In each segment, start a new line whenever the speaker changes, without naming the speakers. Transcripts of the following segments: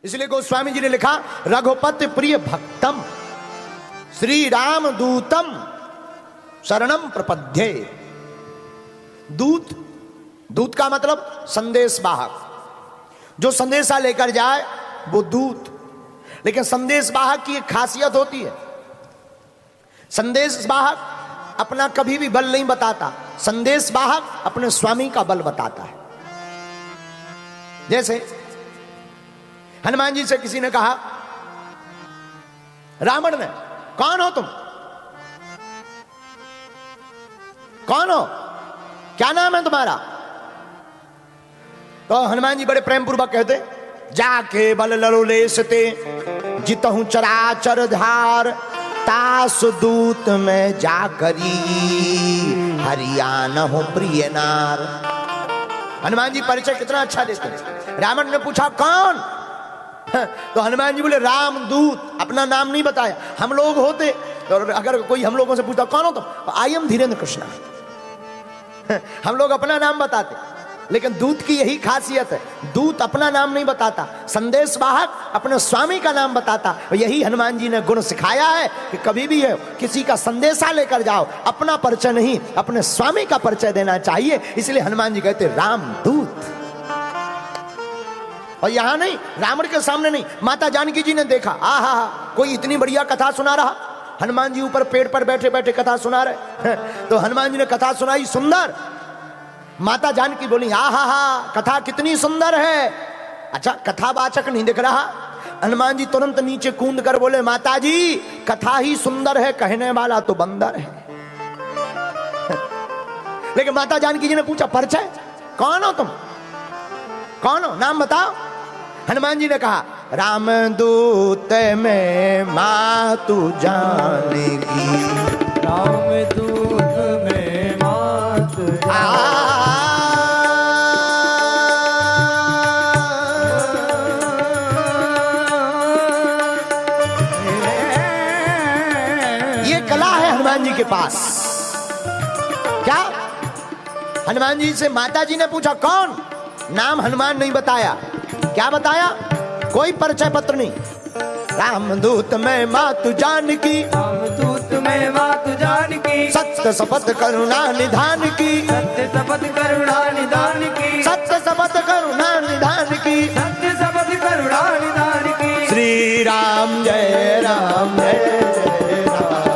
इसलिए गोस्वामी जी ने लिखा रघुपति प्रिय भक्तम श्री राम दूतम शरणम प्रपद्ये। दूत, दूत का मतलब संदेश वाहक, जो संदेशा लेकर जाए वो दूत। लेकिन संदेश वाहक की एक खासियत होती है, संदेश वाहक अपना कभी भी बल नहीं बताता, संदेश वाहक अपने स्वामी का बल बताता है। जैसे हनुमान जी से किसी ने कहा, रावण ने, कौन हो तुम, कौन हो, क्या नाम है तुम्हारा? तो हनुमान जी बड़े प्रेम पूर्वक कहते, जाके बल लरुलेसते जितहु चराचर धार तास दूत में जाकरी हरियाणा हो प्रिय नार। हनुमान जी परिचय कितना अच्छा देते हैं। रावण ने पूछा कौन, तो हनुमान जी बोले राम दूत, अपना नाम नहीं बताया। हम लोग होते तो अगर कोई हम लोगों से पूछता कौन हो तो आई एम धीरेन्द्र कृष्णा, हम लोग अपना नाम बताते। लेकिन दूत की यही खासियत है, दूत अपना नाम नहीं बताता, संदेश वाहक अपने स्वामी का नाम बताता। यही हनुमान जी ने गुण सिखाया है कि कभी भी है किसी का संदेशा लेकर जाओ, अपना परिचय नहीं अपने स्वामी का परिचय देना चाहिए। इसलिए हनुमान जी कहते राम दूत। और यहां नहीं, रावण के सामने नहीं, माता जानकी जी ने देखा, आहा कोई इतनी बढ़िया कथा सुना रहा, हनुमान जी ऊपर पेड़ पर बैठे बैठे कथा सुना रहे। तो हनुमान जी ने कथा सुनाई सुंदर, माता जानकी बोली आहा कथा कितनी सुंदर है। अच्छा कथावाचक नहीं दिख रहा, हनुमान जी तुरंत नीचे कूद कर बोले माता जी कथा ही सुंदर है, कहने वाला तो बंदर है। लेकिन माता जानकी जी ने पूछा परिचय, कौन हो तुम, कौन हो, नाम बताओ। हनुमान जी ने कहा रामदूत में मातु जानेगी,
रामदूत में मातु
ये कला है हनुमान जी के पास। क्या हनुमान जी से माता जी ने पूछा कौन, नाम हनुमान नहीं बताया, क्या बताया, कोई परिचय पत्र नहीं। रामदूत में मातु जानकी,
रामदूत में मातु जानकी,
सत्य शपथ करुणा निधान की,
सत्य शपथ करुणा निधान की,
सत्य शपथ करुणा निधान की,
सत्य शपथ करुणा निधान की।
श्री राम जय राम जय जय राम,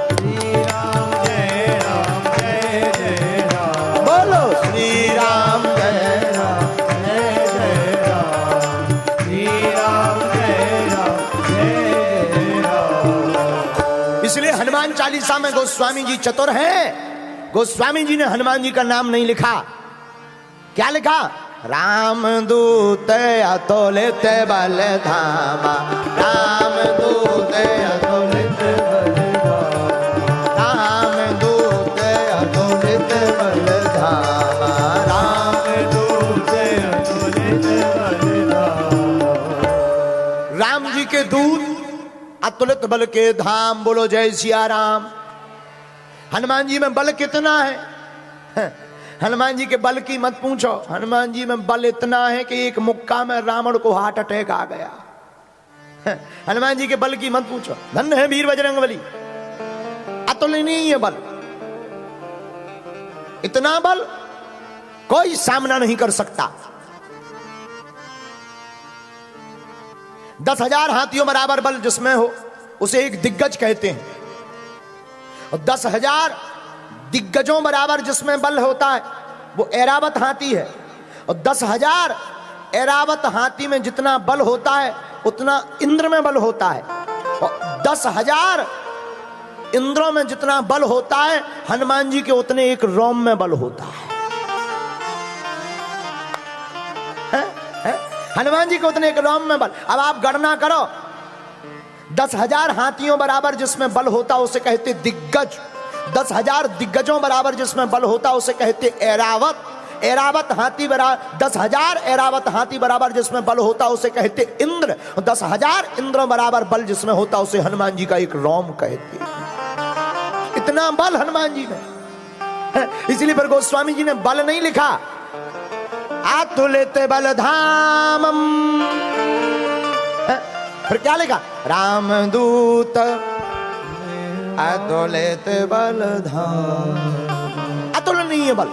श्री राम जय राम जय जय राम,
बोलो श्री राम जय
राम जय जय राम, श्री राम जय राम जय जय राम।
इसलिए हनुमान चालीसा में गोस्वामी जी चतुर हैं। गोस्वामी जी ने हनुमान जी का नाम नहीं लिखा, क्या लिखा, रामदूत अतुलित बल धामा, रामदूत अतुलित बल धामा, रामदूत अतुलित बल धामा, रामदूत
अतुलित बल धामा।
राम जी के दूत अतुलित बल के धाम, बोलो जय सिया राम। हनुमान जी में बल कितना है, हनुमान जी के बल की मत पूछो, हनुमान जी में बल इतना है कि एक मुक्का में रावण को हार्ट अटैक आ गया। हनुमान जी के बल की मत पूछो, धन्य है वीर बजरंगबली, अतुलनीय बल, इतना बल कोई सामना नहीं कर सकता। 10,000 हाथियों बराबर बल जिसमें हो उसे एक दिग्गज कहते हैं, और 10,000 दिग्गजों बराबर जिसमें बल होता है वो ऐरावत हाथी है। और 10,000 ऐरावत हाथी में जितना बल होता है उतना इंद्र में बल होता है, और 10,000 इंद्रों में जितना बल होता है हनुमान जी के उतने एक रोम में बल होता है। हनुमान जी के उतने एक रोम में बल। अब आप गणना करो, 10,000 हाथियों बराबर जिसमें बल होता उसे कहते दिग्गज, 10,000 दिग्गजों बराबर जिसमें बल होता उसे कहते ऐरावत, ऐरावत हाथी बराबर 10,000 ऐरावत हाथी बराबर जिसमें बल होता उसे कहते इंद्र, और 10,000 इंद्रों बराबर बल जिसमें होता उसे हनुमान जी का एक रोम कहते। इतना बल हनुमान जी में, इसलिए फिर गोस्वामी जी ने बल नहीं लिखा, अतुलित बल धामम, फिर क्या लिखा? रामदूत अतुलित बल धाम। अतुलनीय बल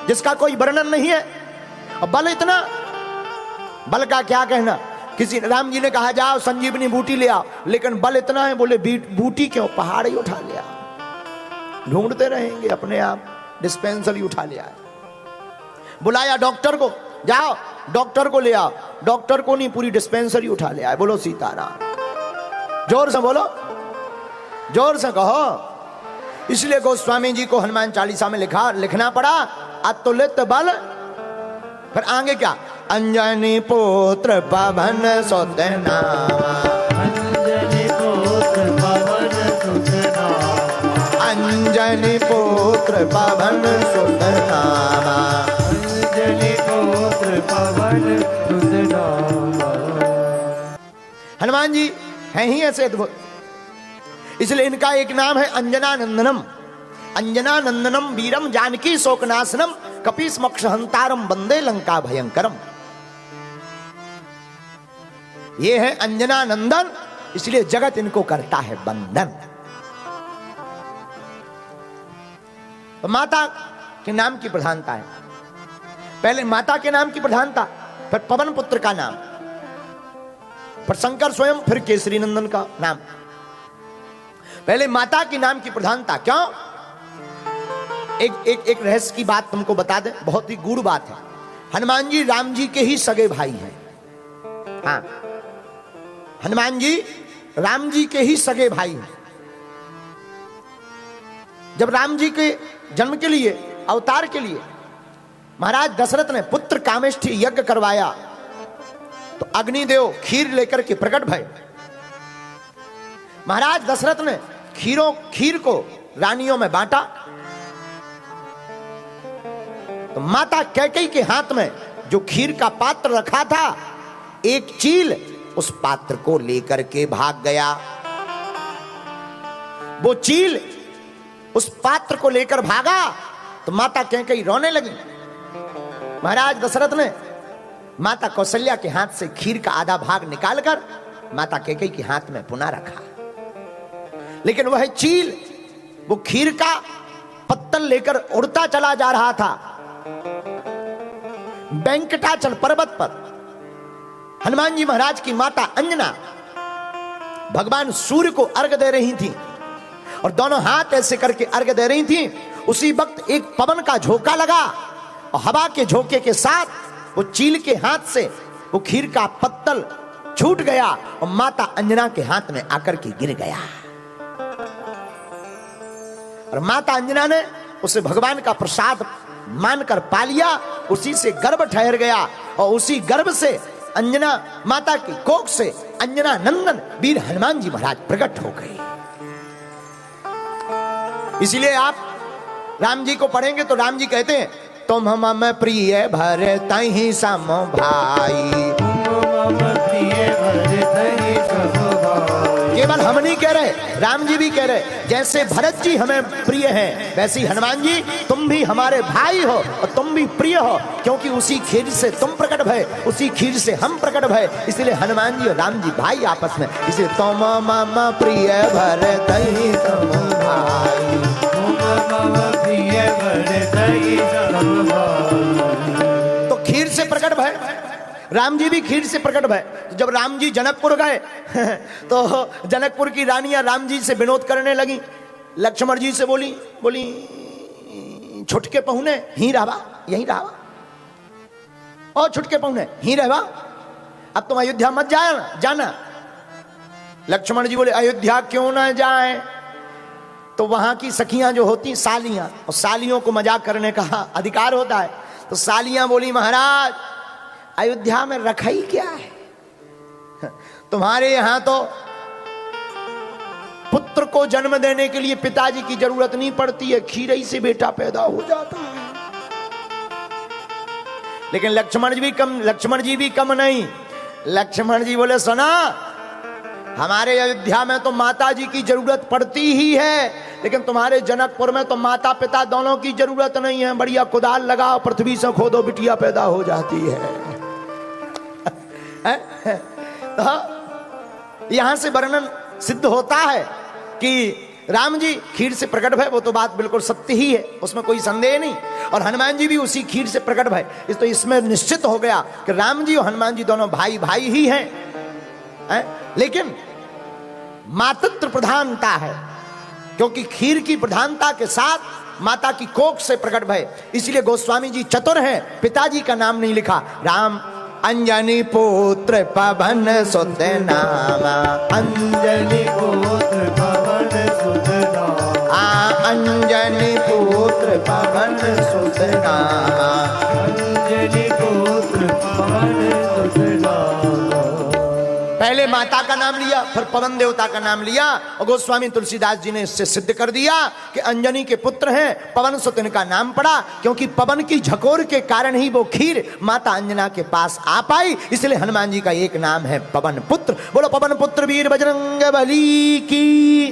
जिसका कोई वर्णन नहीं है। और बल इतना, बल का क्या कहना। किसी राम जी ने कहा जाओ संजीवनी बूटी ले आओ, लेकिन बल इतना है, बोले बूटी क्यों, पहाड़ ही उठा ले आओ। ढूंढते रहेंगे अपने आप, डिस्पेंसरी उठा ले आए। बुलाया डॉक्टर को, जाओ डॉक्टर को ले आओ, डॉक्टर को नहीं पूरी डिस्पेंसरी उठा ले आए। बोलो सीताराम, जोर से बोलो, जोर से कहो। इसलिए गोस्वामी जी को हनुमान चालीसा में लिखना पड़ा अतुलित बल। फिर आगे क्या? अंजनी पुत्र पवन सुत नामा,
अंजनी पुत्र पवन सुत नामा,
अंजनी पुत्र पवन सुत नामा,
अंजनी पुत्र पवन सुत नामा।
हनुमान जी हैं ही ऐसे अद्भुत, इसलिए इनका एक नाम है अंजना नंदनम। अंजना नंदनम वीरम जानकी शोकनाशनम कपीस मोक्ष हंतारम वंदे लंका भयंकरम। ये है अंजना नंदन, इसलिए जगत इनको करता है वंदन। तो माता के नाम की प्रधानता है। पहले माता के नाम की प्रधानता, फिर पवन पुत्र का नाम, फिर शंकर स्वयं, फिर केसरी नंदन का नाम। पहले माता के नाम की प्रधानता क्यों? एक रहस्य की बात तुमको बता दे, बहुत ही गूढ़ बात है। हनुमान जी राम जी के ही सगे भाई हैं। हाँ, हनुमान जी राम जी के ही सगे भाई हैं। जब राम जी के जन्म के लिए, अवतार के लिए महाराज दशरथ ने पुत्र कामेष्ठी यज्ञ करवाया, तो अग्निदेव खीर लेकर के प्रकट भय। महाराज दशरथ ने खीर को रानियों में बांटा, तो माता कैकेयी के हाथ में जो खीर का पात्र रखा था, एक चील उस पात्र को लेकर के भाग गया। वो चील उस पात्र को लेकर भागा तो माता कैकेयी रोने लगी। महाराज दशरथ ने माता कौशल्या के हाथ से खीर का आधा भाग निकालकर माता कैकेयी के हाथ में पुनः रखा, लेकिन वह चील वो खीर का पत्तल लेकर उड़ता चला जा रहा था वेंकटाचल पर्वत पर। हनुमान जी महाराज की माता अंजना भगवान सूर्य को अर्घ दे रही थी और दोनों हाथ ऐसे करके अर्घ दे रही थी। उसी वक्त एक पवन का झोंका लगा और हवा के झोंके के साथ वो चील के हाथ से वो खीर का पत्तल छूट गया और माता अंजना के हाथ में आकर के गिर गया। और माता अंजना ने उसे भगवान का प्रसाद मानकर पा लिया, उसी से गर्भ ठहर गया और उसी गर्भ से अंजना माता की कोख से अंजना नंदन वीर हनुमान जी महाराज प्रकट हो गए। इसलिए आप राम जी को पढ़ेंगे तो राम जी कहते हैं तुम मम प्रिय भरतहि सम भाई। केवल हम नहीं कह रहे, राम जी भी कह रहे, जैसे भरत जी हमें प्रिय हैं वैसे हनुमान जी तुम भी हमारे भाई हो और तुम भी प्रिय हो, क्योंकि उसी खीर से तुम प्रकट भय, उसी खीर से हम प्रकट भय। इसलिए हनुमान जी और राम जी भाई आपस में, इसलिए तुम मम प्रिय भरतहि सम भाई। तो खीर से प्रकट भय, राम जी भी खीर से प्रकट भय। जब राम जी जनकपुर गए तो जनकपुर की रानियां राम जी से विनोद करने लगी। लक्ष्मण जी से बोली छुटके पहुने ही रहवा, यही रहवा, और छुटके पहुने ही रहवा, अब तुम अयोध्या मत जाना। लक्ष्मण जी बोले अयोध्या क्यों ना जाए? तो वहां की सखियां जो होती सालियां, और सालियों को मजाक करने का अधिकार होता है, तो सालियां बोली महाराज अयोध्या में रखाई क्या है, तुम्हारे यहां तो पुत्र को जन्म देने के लिए पिताजी की जरूरत नहीं पड़ती है, खीर ही से बेटा पैदा हो जाता है। लेकिन लक्ष्मण जी भी कम नहीं। लक्ष्मण जी बोले सुना, हमारे अयोध्या में तो माता जी की जरूरत पड़ती ही है, लेकिन तुम्हारे जनकपुर में तो माता पिता दोनों की जरूरत नहीं है, बढ़िया कुदाल लगाओ पृथ्वी से खोदो बिटिया पैदा हो जाती है। तो यहां से वर्णन सिद्ध होता है कि राम जी खीर से प्रकट भय, वो तो बात बिल्कुल सत्य ही है, उसमें कोई संदेह नहीं। और हनुमान जी भी उसी खीर से प्रकट भय, तो इसमें निश्चित हो गया कि राम जी और हनुमान जी दोनों भाई भाई ही हैं, लेकिन मातृत्व प्रधानता है, क्योंकि खीर की प्रधानता के साथ माता की कोख से प्रकट भय। इसलिए गोस्वामी जी चतुर हैं, पिताजी का नाम नहीं लिखा। राम अंजनी पुत्र पवन सुत नामा,
अंजनी पुत्र पवन सुत नामा,
अंजनी पुत्र पवन सुत नामा,
अंजनी पुत्र पवन सुत नामा।
पहले माता का नाम लिया, फिर पवन देवता का नाम लिया, और गोस्वामी तुलसीदास जी ने इससे सिद्ध कर दिया कि अंजनी के पुत्र हैं, पवन सुत इनका नाम पड़ा, क्योंकि पवन की झकोर के कारण ही वो खीर माता अंजना के पास आ पाई। इसलिए हनुमान जी का एक नाम है पवन पुत्र। बोलो पवन पुत्र वीर बजरंग बली की।